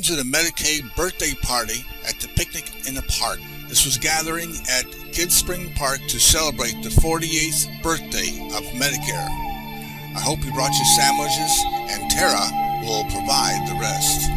To the Medicaid birthday party at the picnic in the park. This was gathering at Kids Spring Park to celebrate the 48th birthday of Medicare. I hope you brought your sandwiches, and Tara will provide the rest.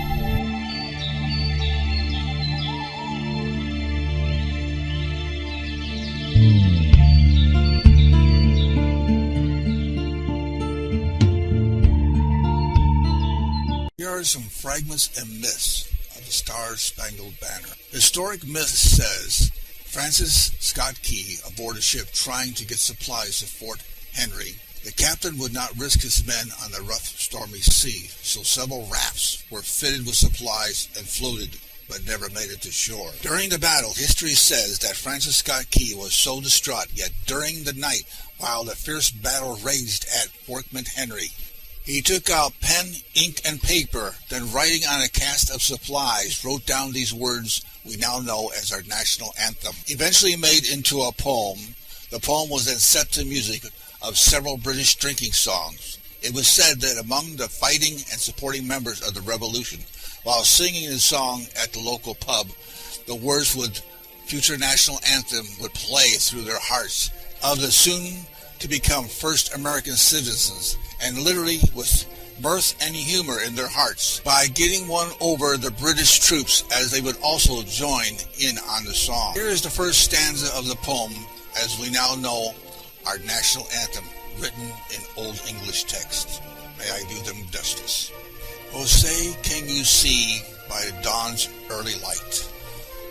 Here are some fragments and myths of the Star-Spangled Banner. Historic myth says Francis Scott Key aboard a ship trying to get supplies to Fort Henry. The captain would not risk his men on the rough, stormy sea, so several rafts were fitted with supplies and floated, but never made it to shore. During the battle, history says that Francis Scott Key was so distraught, yet during the night, while the fierce battle raged at Fort Henry, he took out pen, ink, and paper, then writing on a cast of supplies, wrote down these words we now know as our national anthem. Eventually made into a poem, the poem was then set to music of several British drinking songs. It was said that among the fighting and supporting members of the revolution, while singing the song at the local pub, the words with future national anthem would play through their hearts of the soon to become first American citizens, and literally with mirth and humor in their hearts, by getting one over the British troops as they would also join in on the song. Here is the first stanza of the poem, as we now know our national anthem, written in Old English text. May I do them justice. Oh, say, can you see by the dawn's early light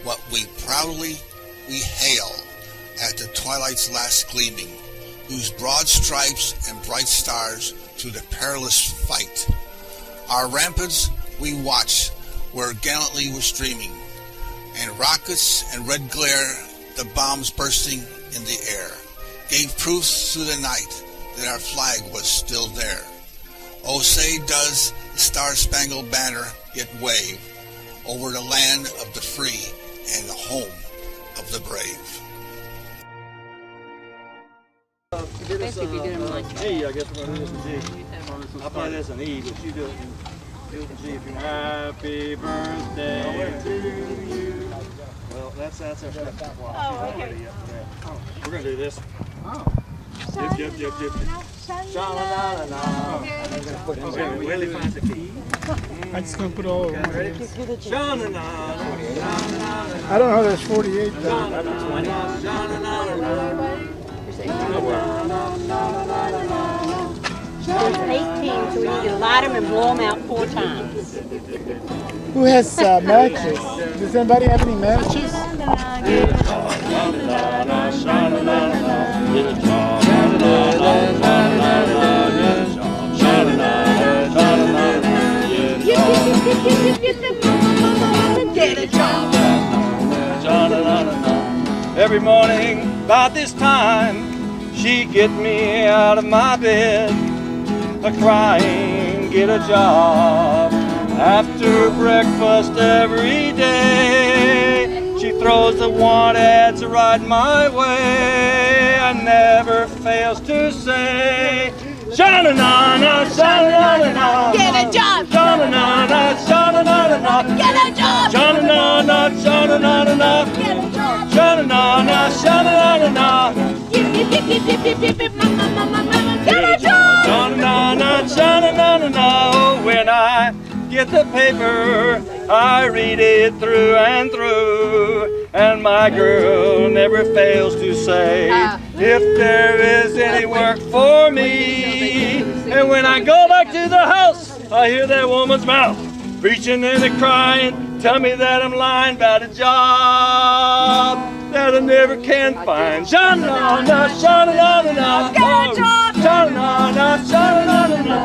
what we proudly hail at the twilight's last gleaming, whose broad stripes and bright stars through the perilous fight our ramparts we watch where gallantly we're streaming, and rockets and red glare, the bombs bursting in the air, gave proof through the night that our flag was still there. Oh, say does the Star-Spangled Banner yet wave over the land of the free and the home of the brave. Especially if you do them like that. G, I guess we're going to do this in G. I'll play this in E, but you do it in G if you want. Happy birthday to you. Well, that's our step. Oh, okay. We're going to do this. Oh. Dip, dip, dip, dip. Sha-la-la-la-la. Okay, Willie finds the key. I'm just going to put it all over. Ready? Sha-la-la-la. I don't know, there's 48 though. That's 20. There's 18, so we need to light them and blow them out 4 times. Who has matches? Does anybody have any matches? Get a job. Every morning about this time, she'd get me out of my bed, crying, get a job. After breakfast every day, she throws the want ads right my way, and never fails to say, sha-na-na-na, sha-na-na-na, Get a job. sha-na-na-na, sha-na-na-na, Get a job. sha-na-na-na, sha-na-na-na, Get a job. sha-na-na-na, sha-na-na-na. Yip, yip, yip, yip, yip, yip, yip, mama, mama, mama. Get a job. Sha-na-na-na, sha-na-na-na. When I get the paper, I read it through and through, and my girl never fails to say if there is any work for me. And when I go back to the house, I hear that woman's mouth preaching and crying, tell me that I'm lying about a job that I never can find. Sha-na-na, sha-na-na-na-na. Get a job. Sha-na-na, sha-na-na-na-na.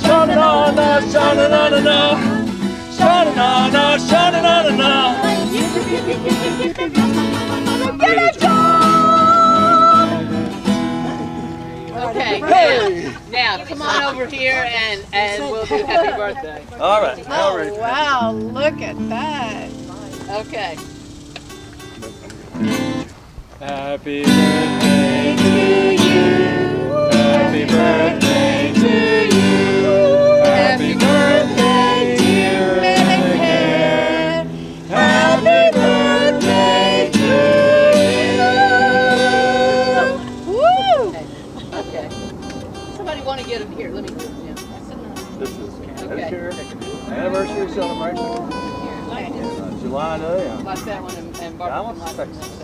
Sha-na-na, sha-na-na-na-na. Sha-na-na, sha-na-na-na-na. Get a job. Okay. Hey! Now come on over here and we'll do happy birthday. All right, all right. Oh, wow, look at that. Okay. Happy birthday to you. Happy birthday to you. Happy birthday, dear Medicare. anniversary celebration? July, yeah. Like that one in I Burton. want to Texas.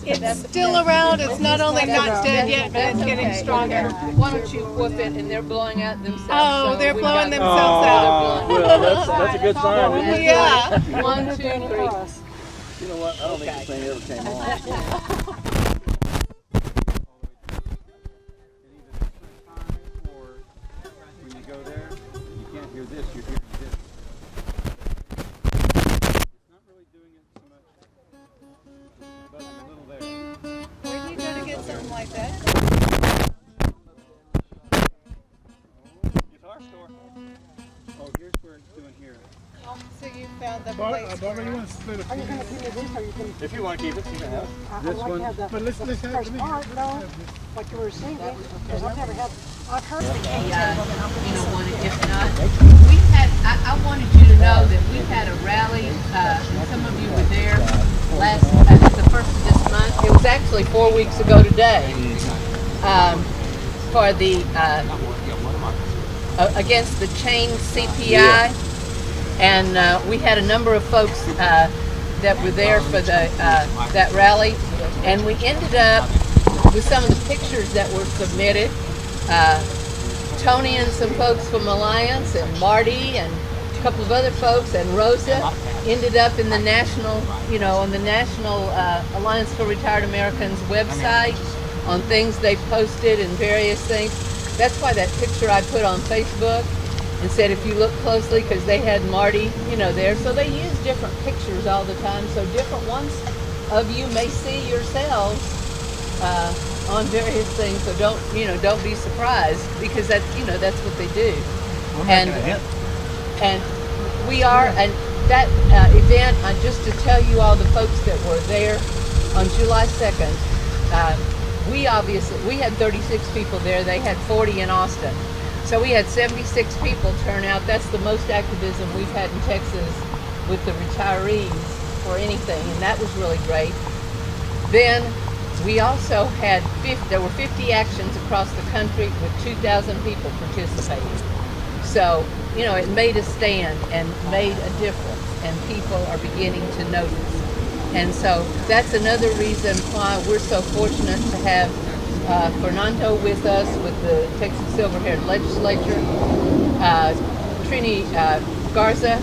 It's still around. It's not only not dead yet, but it's getting stronger. Why don't you whoop it and they're blowing out themselves. Oh, so they're we blowing got- themselves out. Well, that's a good sign. Isn't it? Yeah. 1, 2, 3. You know what? I don't think this thing ever came on. When you go there, you can't hear this. You're hearing this. It's not really doing it so much, but a little there. Where do you go to get something like that? Guitar store. Oh, here's where it's doing here. So you found the Barbara, place. Barbara, you want to split a few minutes? If you want to keep it, you can have it. This one. But let's have First this. part, though, what you were singing, because I've never had, I've heard the One, if not, we had. I wanted you to know that we had a rally. Some of you were there last. The first of this month. It was actually 4 weeks ago today. For the against the chain CPI, and we had a number of folks that were there for the that rally, and we ended up with some of the pictures that were submitted. Tony and some folks from Alliance, and Marty, and a couple of other folks, and Rosa ended up in the national, on the National Alliance for Retired Americans website on things they posted and various things. That's why that picture I put on Facebook and said if you look closely, because they had Marty, there. So they use different pictures all the time. So different ones of you may see yourselves on various things. So don't be surprised, because that's what they do. And we are, and that event, just to tell you all the folks that were there on July 2nd, we had 36 people there. They had 40 in Austin. So we had 76 people turn out. That's the most activism we've had in Texas with the retirees for anything, and that was really great. Then we also had there were 50 actions across the country with 2,000 people participating. So, it made a stand and made a difference, and people are beginning to notice. And so that's another reason why we're so fortunate to have Fernando with us with the Texas Silver-Haired Legislature. Trini Garza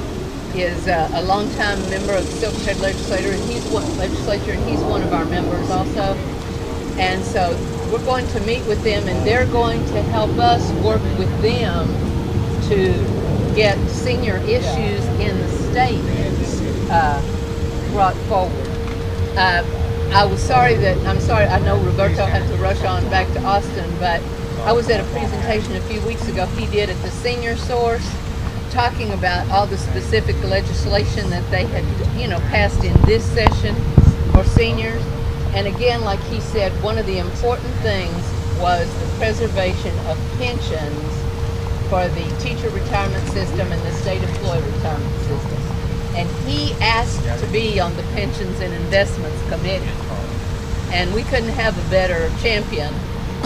is a longtime member of the Silver-Haired Legislature, and he's one of our members also. And so we're going to meet with them, and they're going to help us work with them to get senior issues in the state brought forward. I'm sorry, I know Roberto had to rush on back to Austin, but I was at a presentation a few weeks ago he did at the Senior Source, talking about all the specific legislation that they had, passed in this session for seniors. And again, like he said, one of the important things was the preservation of pensions for the teacher retirement system and the state employee retirement system. And he asked to be on the Pensions and Investments Committee. And we couldn't have a better champion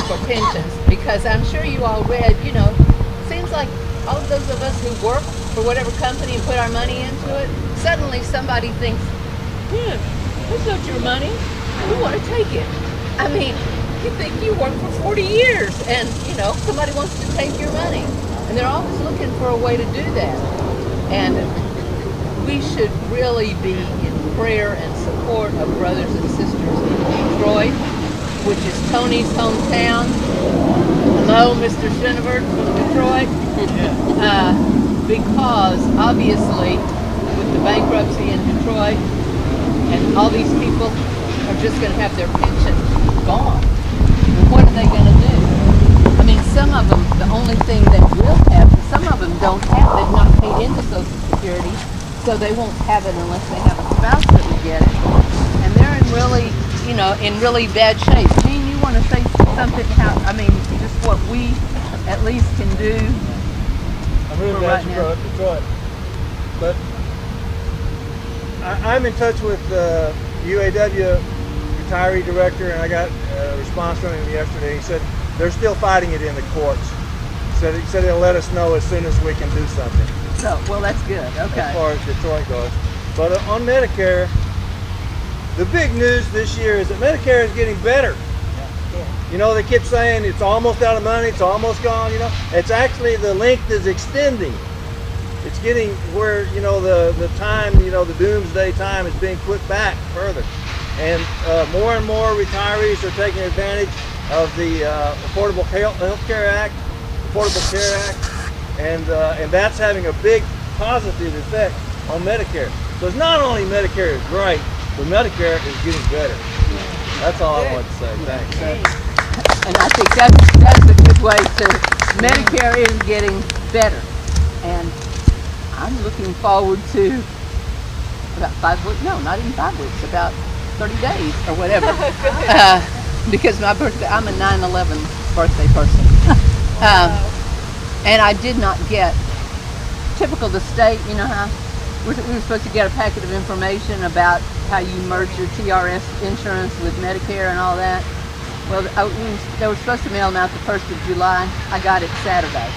for pensions, because I'm sure you all read, seems like all of those of us who work for whatever company and put our money into it, suddenly somebody thinks, that's not your money. We want to take it. I mean, you think you work for 40 years and, somebody wants to take your money. And they're always looking for a way to do that. And we should really be in prayer and support of brothers and sisters in Detroit, which is Tony's hometown. Hello, Mr. Shinneberg from Detroit. Because obviously, with the bankruptcy in Detroit, and all these people are just going to have their pension gone. And what are they going to do? I mean, some of them, the only thing they will have, some of them don't have, they've not paid into Social Security, so they won't have it unless they have a spouse that will get it. And they're in really bad shape. Gene, you want to say something, just what we at least can do? I'm really glad you brought up Detroit. But I'm in touch with the UAW retiree director, and I got a response from him yesterday. He said they're still fighting it in the courts. He said he'll let us know as soon as we can do something. So, well, that's good. Okay. As far as Detroit goes. But on Medicare, the big news this year is that Medicare is getting better. You know, they keep saying it's almost out of money, it's almost gone, you know. It's actually, the length is extending. It's getting where, you know, the time, you know, the doomsday time is being put back further. And more and more retirees are taking advantage of the Affordable Health Care Act, Affordable Care Act, and that's having a big positive effect on Medicare. So it's not only Medicare is great, but Medicare is getting better. That's all I want to say. Thanks. And I think that's a good way to, Medicare is getting better. And I'm looking forward to about 5 weeks, no, not even 5 weeks, about 30 days or whatever. Because my birthday, I'm a 9/11 birthday person. And I did not get, typical the state, you know how, we were supposed to get a packet of information about how you merge your TRS insurance with Medicare and all that. Well, they were supposed to mail them out the 1st of July. I got it Saturday.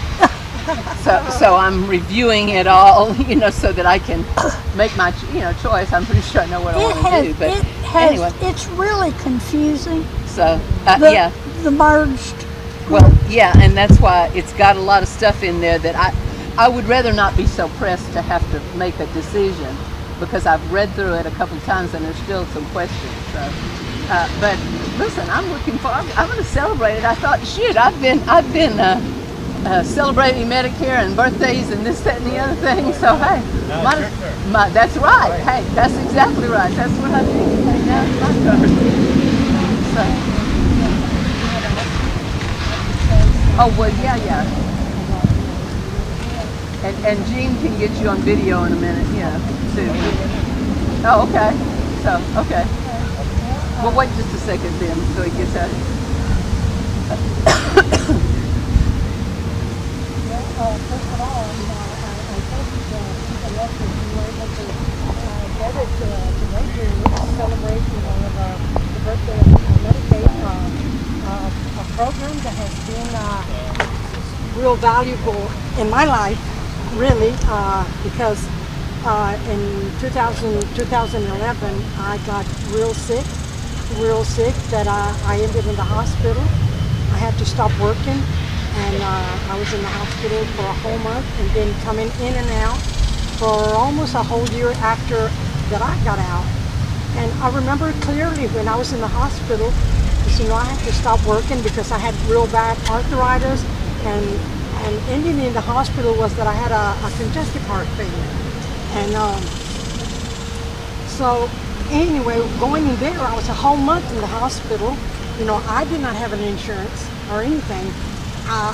So I'm reviewing it all, you know, so that I can make my, you know, choice. I'm pretty sure I know what I want to do. But anyway. It's really confusing. So, yeah. The merged. Well, yeah, and that's why it's got a lot of stuff in there that I would rather not be so pressed to have to make a decision, because I've read through it a couple of times and there's still some questions. So, but listen, I'm looking for. I'm going to celebrate it. I thought, shoot, I've been celebrating Medicare and birthdays and this, that, and the other thing. So hey, that's right. Hey, that's exactly right. That's what I think. Hey, now it's my turn. So, oh well, yeah. And Jean can get you on video in a minute, yeah, too. Oh, okay. So, okay. Well, wait just a second then, so he gets out. First of all, I thank you for the lesson you were able to get it to make your celebration of the birthday of Medicaid, a program that has been real valuable in my life, really, because in 2011 I got real sick that I ended in the hospital. I had to stop working. And I was in the hospital for a whole month, and then coming in and out for almost a whole year after that I got out. And I remember clearly when I was in the hospital, because, you know, I had to stop working because I had real bad arthritis, and ending in the hospital was that I had a congestive heart failure. And so anyway, going in there, I was a whole month in the hospital. You know, I did not have an insurance or anything.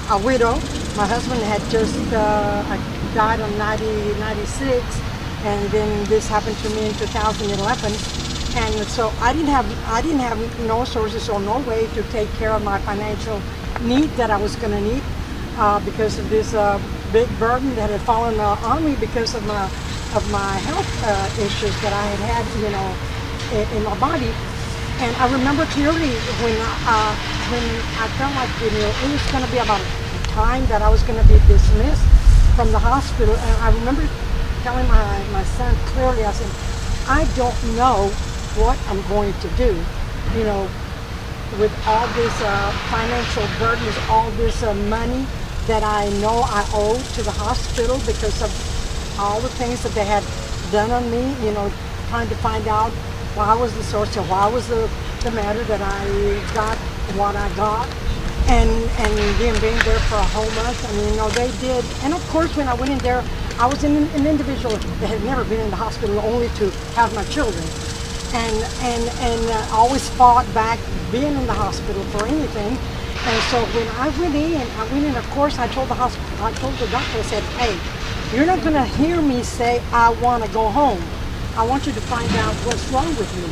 A widow. My husband had just died in 96, and then this happened to me in 2011. And so I didn't have no sources or no way to take care of my financial need that I was going to need because of this big burden that had fallen on me because of my health issues that I had, you know, in my body. And I remember clearly when I felt like, you know, it was going to be about the time that I was going to be dismissed from the hospital. And I remember telling my son clearly, I said, I don't know what I'm going to do, you know, with all this financial burdens, all this money that I know I owe to the hospital because of all the things that they had done on me, you know, trying to find out why was the source, or why was the matter that I got what I got, and then being there for a whole month. I mean, you know, they did. And of course, when I went in there, I was an individual that had never been in the hospital, only to have my children, and I always fought back being in the hospital for anything. And so when I went in, of course, I told the doctor, I said, hey, you're not going to hear me say I want to go home. I want you to find out what's wrong with me,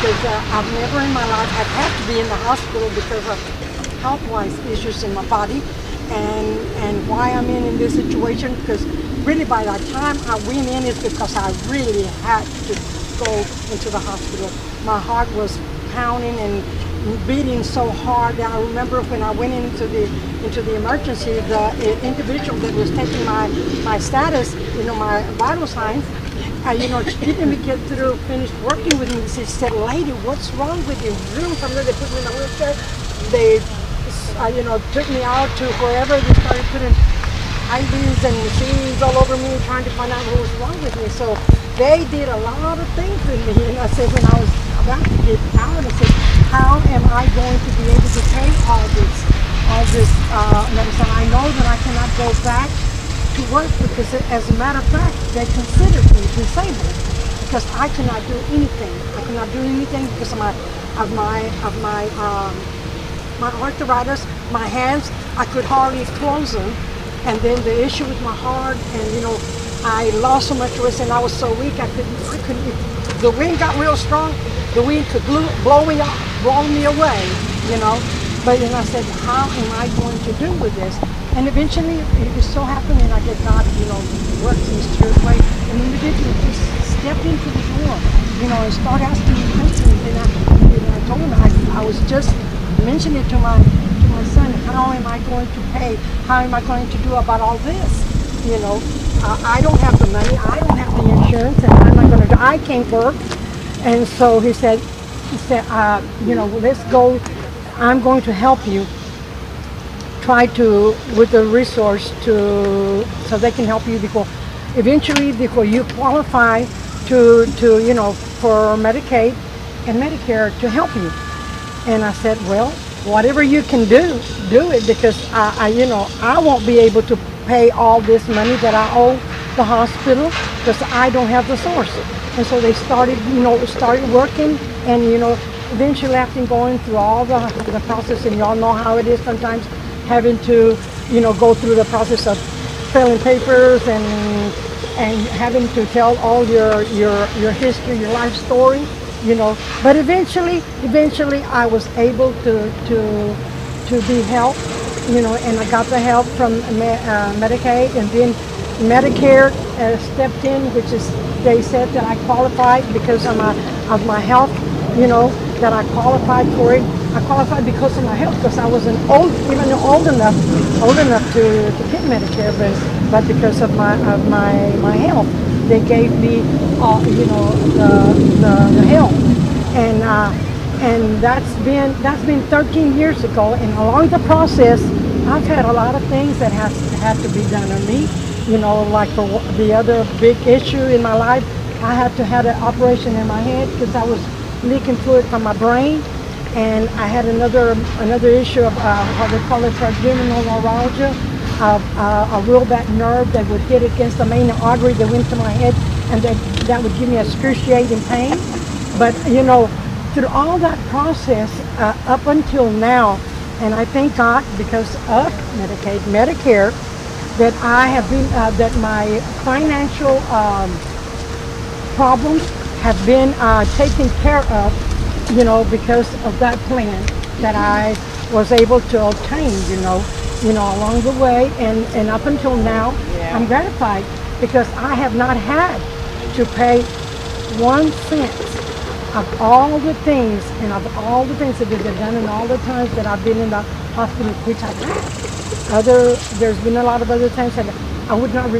because I've never in my life had to be in the hospital because of health-wise issues in my body, and why I'm in this situation, because really by the time I went in is because I really had to go into the hospital. My heart was pounding, and beating so hard that I remember when I went into the emergency, the individual that was taking my status, my vital signs, she didn't even get through, finished working with me. She said, "Lady, what's wrong with you?" From there, they put me in a wheelchair. They, took me out to wherever. They started putting IVs and machines all over me, trying to find out what was wrong with me. So they did a lot of things with me. And I said, when I was about to get out, I said, how am I going to be able to pay all this medicine? I know that I cannot go back to work because, as a matter of fact, they considered me disabled because I cannot do anything. I cannot do anything because of my arthritis. My hands, I could hardly close them. And then the issue with my heart, and I lost so much weight, and I was so weak I couldn't. If the wind got real strong, the wind could blow me away, But then I said, how am I going to do with this? And eventually, it just so happened, and I get God, works in this church way. An individual just stepped into the door, and started asking me questions. And I told him, I was just mentioning it to my son, how am I going to pay? How am I going to do about all this? I don't have the money. I don't have the insurance, and how am I going to do? I can't work. And so he said, let's go. I'm going to help you. Try to, with the resource so they can help you because eventually you qualify to for Medicaid and Medicare to help you. And I said, well, whatever you can do it because I won't be able to pay all this money that I owe the hospital because I don't have the source. And so they started working, and eventually after going through all the process, and y'all know how it is sometimes having to go through the process of filling papers and having to tell all your history, your life story. But eventually I was able to be helped, and I got the help from Medicaid, and then Medicare stepped in, which is, they said that I qualified because of my health, that I qualified for it. I qualified because of my health, because I wasn't old enough to get Medicare, but because of my health. They gave me, the help, and that's been 13 years ago. And along the process, I've had a lot of things that had to be done on me. Like for the other big issue in my life, I had to have an operation in my head because I was leaking fluid from my brain, and I had another issue of what they call it trigeminal neuralgia. A real bad nerve that would hit against the main artery that went to my head, and that would give me excruciating pain. But through all that process up until now, and I thank God because of Medicaid, Medicare, that I have been that my financial problems have been taken care of, because of that plan that I was able to obtain, along the way, and up until now, I'm gratified because I have not had to pay 1 cent of all the things that they've done and all the times that I've been in the hospital, which I've had. There's been a lot of other times that I would not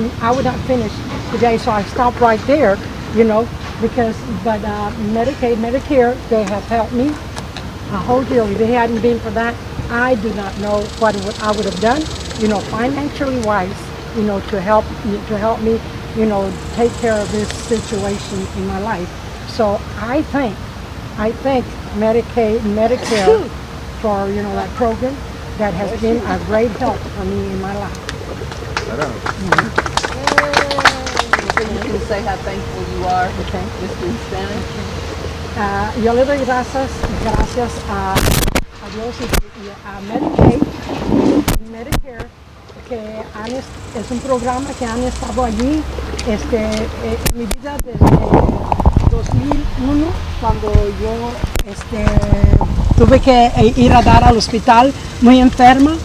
finish today, so I stopped right there, but Medicaid, Medicare, they have helped me a whole deal. If it hadn't been for that, I do not know what I would have done, financially wise, to help me, take care of this situation in my life. So I thank Medicaid and Medicare for, that program that has been a great help for me in my life. So you can say how thankful you are, just in Spanish. Yo le doy gracias a Dios y a Medicaid, Medicare, que es un programa que han estado allí en mi vida desde 2001, cuando yo tuve que ir a dar al hospital muy enferma,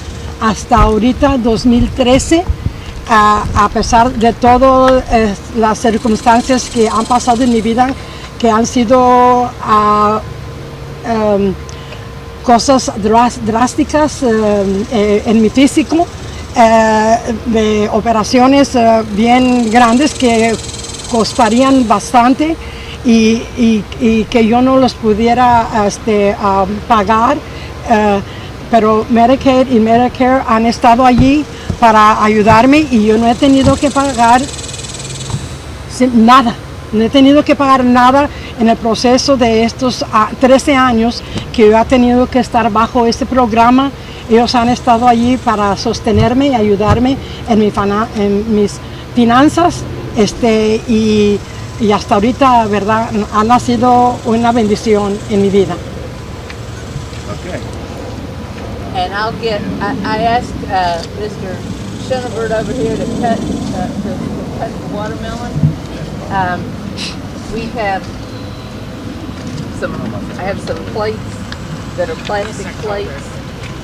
hasta ahorita 2013, a pesar de todas las circunstancias que han pasado en mi vida, que han sido cosas drásticas en mi físico, de operaciones bien grandes que costarían bastante y que yo no los pudiera pagar, pero Medicaid y Medicare han estado allí para ayudarme y yo no he tenido que pagar nada. No he tenido que pagar nada en el proceso de estos 13 años que yo he tenido que estar bajo este programa. Ellos han estado allí para sostenerme y ayudarme en mis finanzas y hasta ahorita, verdad, han sido una bendición en mi vida. Okay. And I asked Mr. Schoenberg over here to cut the watermelon. I have some plates that are plastic plates,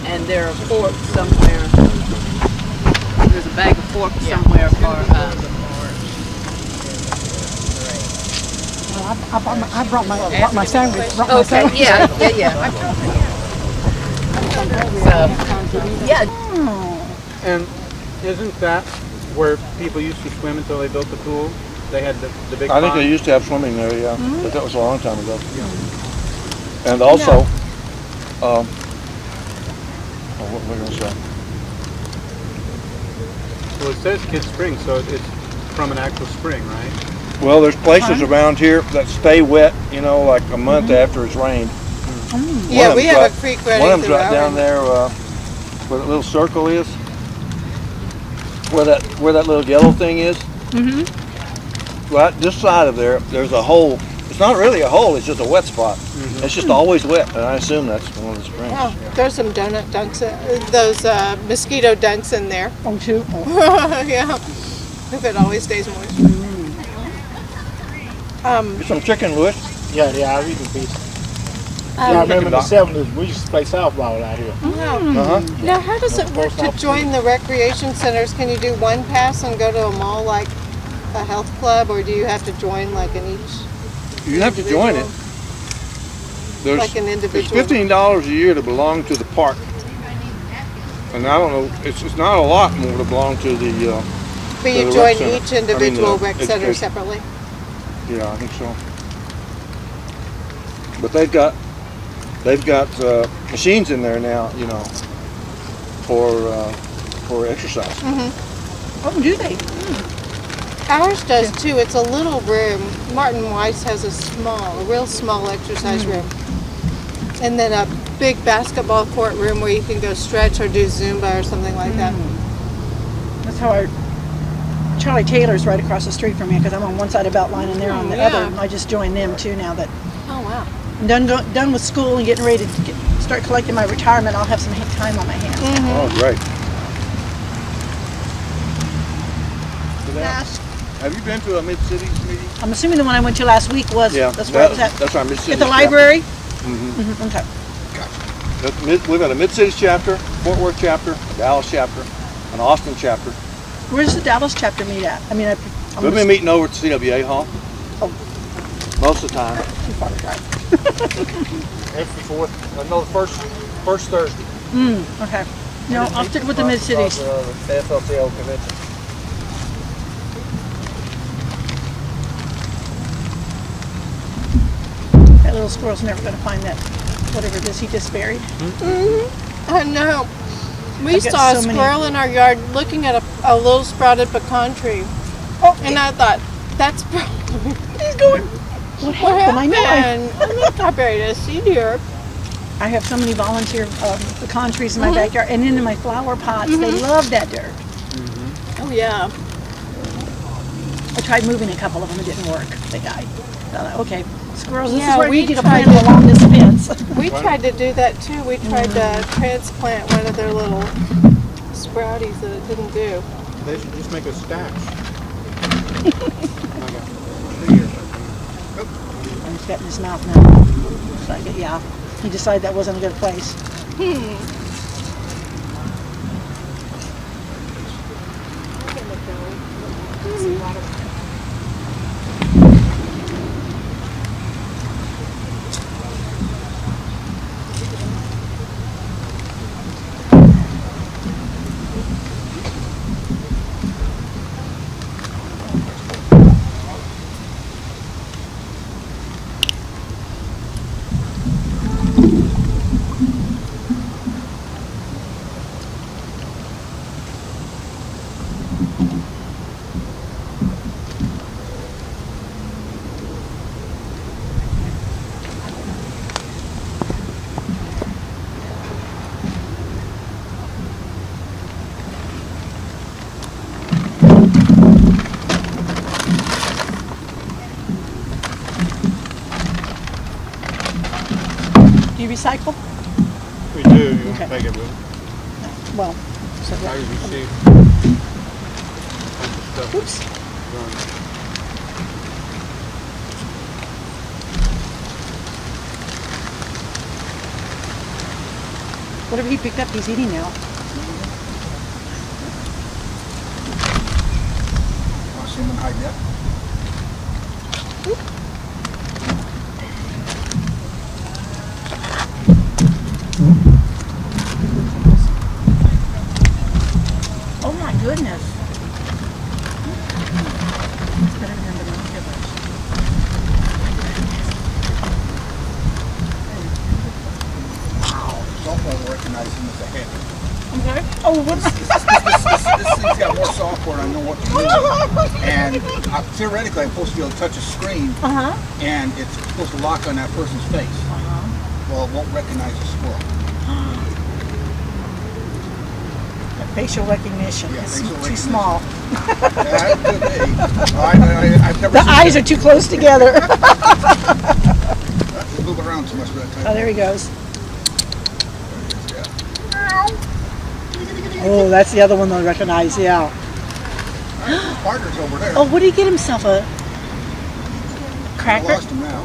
and there are forks somewhere. There's a bag of forks somewhere for. I brought my sandwich. Okay, yeah. So, yeah. And isn't that where people used to swim until they built the pool? They had the big I think pond? they used to have swimming there, yeah, but that was a long time ago. And also, what was I going to say? Well, it says Kids Spring, so it's from an actual spring, right? Well, there's places around here that stay wet, like a month after it's rained. Yeah, we have a creek running One of them's through right down our- there where that little circle is. Where that little yellow thing is. Right this side of there's a hole. It's not really a hole, it's just a wet spot. It's just always wet, and I assume that's one of the springs. Oh, there's some donut dunks, those mosquito dunks in there. Oh, shoot. Yeah, if it always stays moist. Get some chicken, Louis. Yeah, I eat the piece. I remember in the 70s, we used to play softball out here. Now, how does it work to join the recreation centers? Can you do one pass and go to a mall like a health club, or do you have to join like in each? You have to join it. There's, Like an individual. It's $15 a year to belong to the park. And I don't know, it's not a lot more to belong to the But you the join rec center. each individual I mean, rec center education. separately. Yeah, I think so. But they've got machines in there now, for exercise. Oh, do they? Ours does too. It's a little room. Martin Weiss has a real small exercise room. And then a big basketball court room where you can go stretch or do Zumba or something like that. That's how Charlie Taylor's right across the street from me because I'm on one side of Beltline and they're on the other. I just joined them too now that Oh, wow. I'm done with school and getting ready to start collecting my retirement. I'll have some time on my hands. Oh, great. Have you been to a Mid-Cities meeting? I'm assuming the one I went to last week was that's where it's at. That's our Mid-Cities At the chapter. library? Mm-hmm. Okay. We've got a Mid-Cities chapter, Fort Worth chapter, a Dallas chapter, an Austin chapter. Where's the Dallas chapter meet at? I mean, We've been meeting over at the CWA Hall. Oh. Most of the time. Too far to drive. The first Thursday. Okay. No, I'll stick with the Mid-Cities. The FLCL convention. That little squirrel's never going to find that, whatever it is he just buried. I know. We I've got saw a so many- squirrel in our yard looking at a little sprouted pecan tree. Oh, And I thought, that's probably he's going. What happened? I know. happened. Look, I buried a seed here. I have so many volunteer pecan trees in my backyard and in my flower pots. They love that dirt. Oh, yeah. I tried moving a couple of them. It didn't work. They died. So I thought, okay, squirrels, this Yeah, is where we we need to tried plant them along this fence. We tried to do that too. We tried to transplant one of their little sprouties that it didn't do. They should just make a stash. He's got in his mouth now. So yeah, he decided that wasn't a good place. recycle? We do. You want Okay. to take it with us? Well, so I usually see. oops. Whatever he picked up, he's eating now. Want to see him in high def? Oh my goodness. It's better than the monkey. Software recognizes him as a head. Okay. Oh, what's This thing's got more software and I know what to do. And theoretically, I'm supposed to be able to touch a screen and it's supposed to lock on that person's face. Well, it won't recognize a squirrel. facial recognition? Yeah, It's facial too recognition. small. That could be. I've never The seen eyes that. are too close together. He's moving around too much for that type. Oh, there he goes. Yeah. Oh, that's the other one they'll recognize, yeah. His partner's over there. Oh, what did he get himself? A I cracker? lost him now.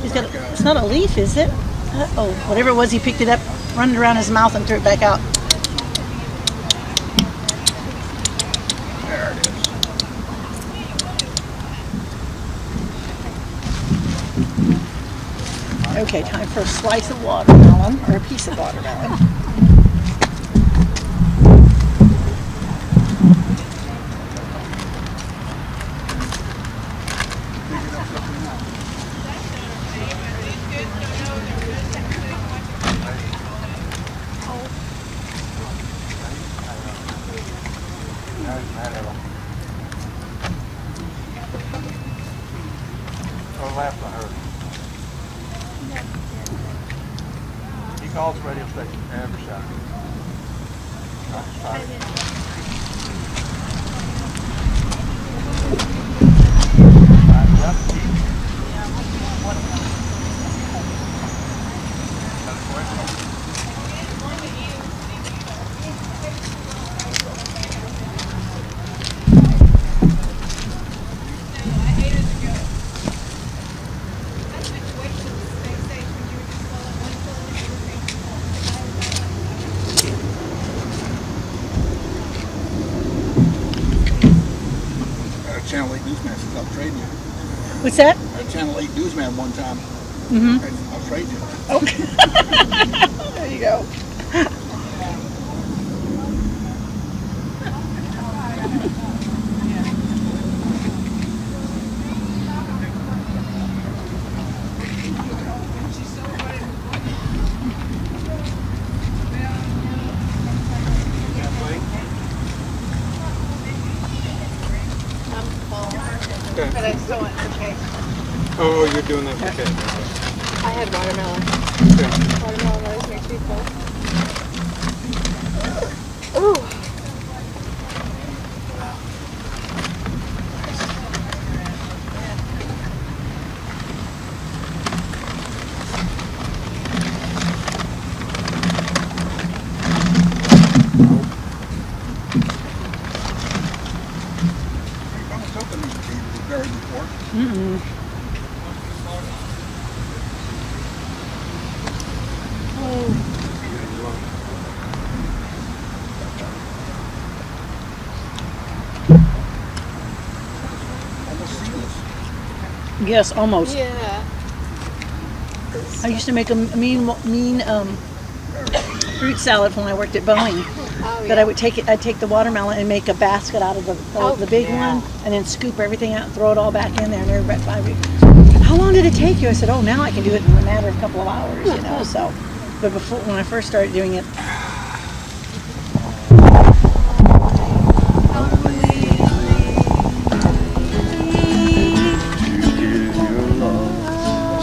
He's got. It's not a leaf, is it? Oh, whatever it was, he picked it up, run it around his mouth, and threw it back out. There it is. Okay, time for a slice of watermelon, or a piece of watermelon. Left on her. He calls the radio station every Saturday. Channel 8 newsman says I'll trade you. What's that? A Channel 8 newsman one time. I'll trade you. Okay. There you go. Okay. But I still want the cake. Oh, you're doing that. Okay. I had watermelon. Okay. Watermelon always makes me full. Ooh. I was hoping these would be buried before. Almost seamless. Yes, almost. Yeah. I used to make a mean fruit salad when I worked at Boeing. Oh, That I would take it. I'd take the watermelon and make a basket out of the big one, and then scoop everything out and throw it all back in there. And every 5 weeks. How long did it take you? I said, oh, now I can do it in a matter of a couple of hours. You know. So, but before when I first started doing it,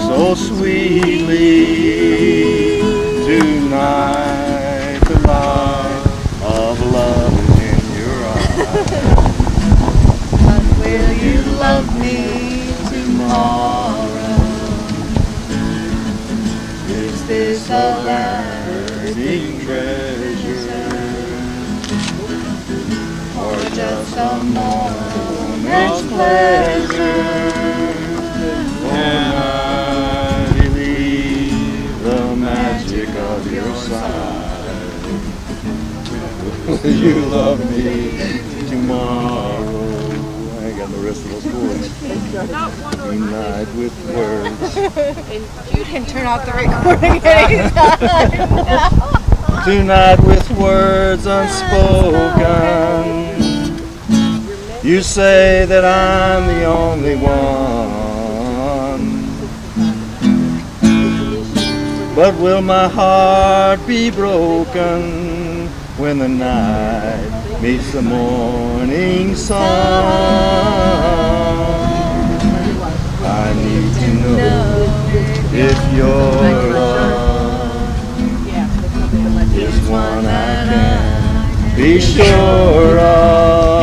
So sweetly tonight, the light of love is in your eyes. But will you love me tomorrow? Is this a pleasure when I believe the magic of your side. Will you love me tomorrow? I ain't got the rest of those chords. Tonight with words. You can turn off the recording anytime. Tonight with words unspoken. You say that I'm the only one. But will my heart be broken when the night meets the morning sun? I need to know if your love is one I can be sure of.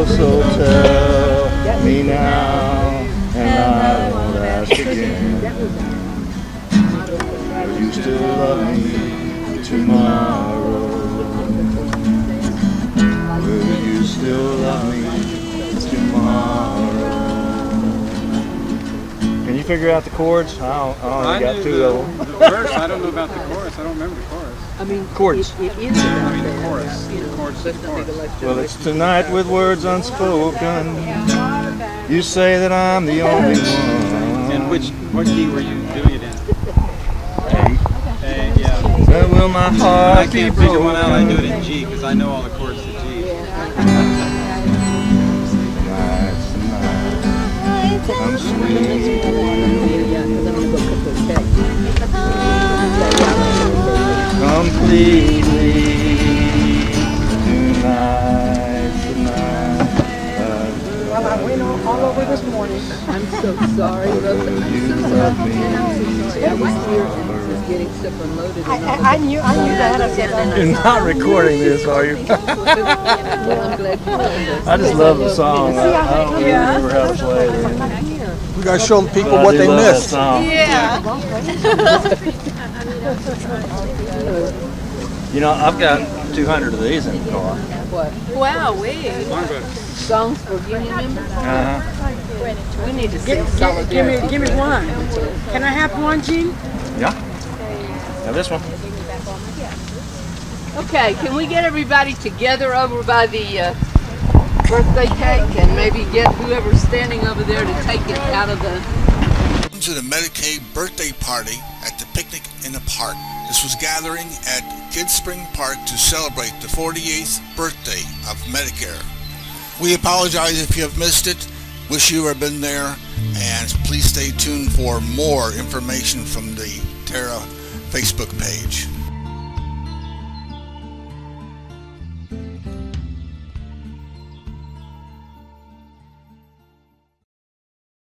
So tell me now, and I won't ask again. Will you still love me tomorrow? Will you still love me tomorrow? Can you figure out the chords? I only got two of them. The verse, I don't know about the chorus. I don't remember the chorus. I mean, Chords. It is I about mean, the that. chorus. The chorus. The chorus. Well, it's tonight with words unspoken. You say that I'm the only one. And what key were you doing it in? A. A, yeah. Where will my I heart be can't figure one out. I do it broken? in G because I know all the chords to G. Tonight's the night. I'm sweet. Completely. Tonight's the night. Well, I went all over this morning. I'm so sorry, Rosa. I'm so sorry. And I'm so sorry. I was here and was getting stuff unloaded. And I knew that. I said, You're not recording this, are you? well, I'm glad you told us. I just love the song. I don't remember how to play it. We gotta show the people But I what do they love that missed. song. Yeah. You know, I've got 200 of these in the car. What? Wow, we. Songs for union members? Uh-huh. We need to sing solidarity. give me one. Can I have one, Gene? Yeah. Now this one. Okay, can we get everybody together over by the birthday cake and maybe get whoever's standing over there to take it out of the... To the Medicaid birthday party at the picnic in the park. This was gathering at Kids Spring Park to celebrate the 48th birthday of Medicare. We apologize if you have missed it. Wish you had been there, and please stay tuned for more information from the Terra Facebook page.